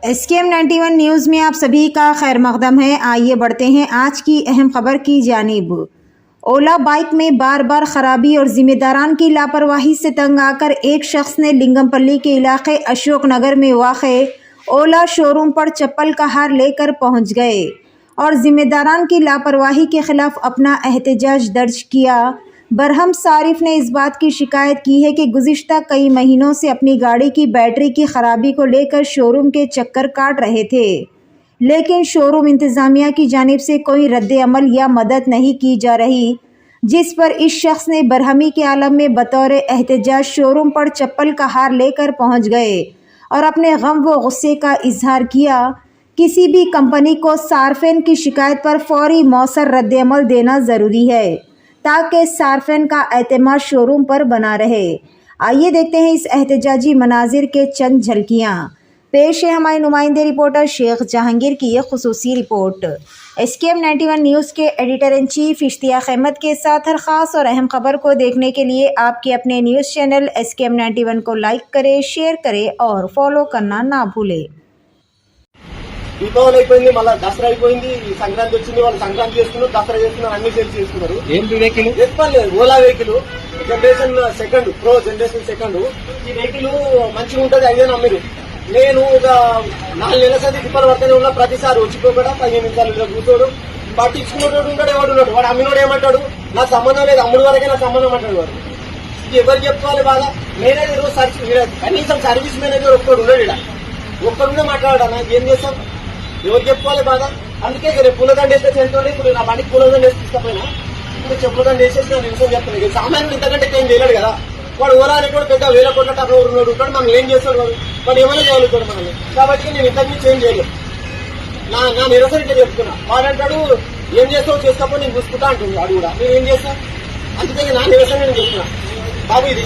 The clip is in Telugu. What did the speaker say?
SKM 91 न्यूज़ में आप सभी का खैर मकदम है। आइए बढ़ते हैं आज की अहम खबर की जानिब। ओला बाइक में बार बार खराबी और जिम्मेदारान की लापरवाही से तंग आकर एक शख्स ने लिंगमपल्ली के इलाके अशोक नगर में वाक़े ओला शोरूम पर चप्पल का हार लेकर पहुंच गए और जिम्मेदारान की लापरवाही के खिलाफ अपना एहतजाज दर्ज किया। बरहम सारिफ ने इस बात की शिकायत की है कि गुज़िश्ता कई महीनों से अपनी गाड़ी की बैटरी की खराबी को लेकर शोरूम के चक्कर काट रहे थे, लेकिन शोरूम इंतज़ामिया की जानिब से कोई रद्द अमल या मदद नहीं की जा रही, जिस पर इस शख्स ने बरहमी के आलम में बतौर एहतजाज शोरूम पर चप्पल का हार लेकर पहुंच गए और अपने गम व गुस्से का इजहार किया। किसी भी कंपनी को सार्फिन की शिकायत पर फौरी मौसर रद्द अमल देना ज़रूरी है ताकि सार्फिन का एतमाद शोरूम पर बना रहे। आइए देखते हैं इस एहतजाजी मनाजिर के चंद झलकियाँ। पेश है हमारे नुमाइंदे रिपोर्टर शेख जहांगीर की ये खुसूसी रिपोर्ट। SKM 91 न्यूज़ के editor in chief Ishtiaq Ahmed के साथ हर ख़ास और अहम खबर को देखने के लिए आपके अपने न्यूज़ चैनल SKM 91 को लाइक करें, शेयर करें और फॉलो करना ना भूलें। దీపావళి అయిపోయింది, మళ్ళీ దసరా అయిపోయింది, సంక్రాంతి వచ్చింది, వాళ్ళు సంక్రాంతి చేసుకున్నారు, దసరా చేసుకున్నారు, అన్ని సేల్స్ చేసుకున్నారు. ఏం వెహికల్? చెప్పలేదు, Ola vehicle generation second, pro generation second. ఈ వెహికల్ మంచిగా ఉంటది అయ్యే నమ్మిరు. నేను ఒక 4 నెలల సరి తిప్పలు పడుతూనే ఉన్నా. ప్రతిసారి వచ్చిపోకుండా 15 నిమిషాలు ఇలా కూర్చోడు, పట్టించుకునేటోడు ఉంటాడు, ఎవడు ఉన్నాడు. వాడు అమ్మినోడు ఏమంటాడు, నాకు సంబంధం లేదు, అమ్ముడు వరకే నాకు సంబంధం అంటాడు. వాడు ఇది ఎవరు చెప్పుకోవాలి బాగా? మేనేజర్ కనీసం సర్వీస్ మేనేజర్ ఒక్కడు ఉన్నాడు, ఇక్కడ ఒక్కడు కూడా మాట్లాడా. నాకు ఏం చేస్తాం, ఎవరు చెప్పుకోవాలి బాగా? అందుకే రేపు పూలదండ వేస్తే చెందుతుంది. ఇప్పుడు నా బండికి పూలదండ వేసి తీసుకపోయినా, ఇప్పుడు చెప్పులదండ వేసేసి నా నిమిషం చెప్తున్నాను. సామాన్యుడు ఇంతకంటే ఏం చేయలేడు కదా. వాడు ఓలా అనేటువంటి పెద్ద 1000 కోట్ల టర్న్ ఓవర్ ఉన్నాడు, ఉంటాడు, మనం ఏం చేస్తాడు వాడు? వాడు ఏమైనా చేయగలుగుతాడు మనల్ని. కాబట్టి నేను ఇంతకు మించి ఏం చేయలేదు. నా నిరసన ఇట్లా చెప్తున్నా. వాడంటాడు ఏం చేస్తావు, చేసుకోకపోతే నేను చూసుకుంటా అంటుంది. వాడు కూడా నేను ఏం చేస్తా. అందుకే నా నిరసన నేను చెప్తున్నా. బాబు ఇది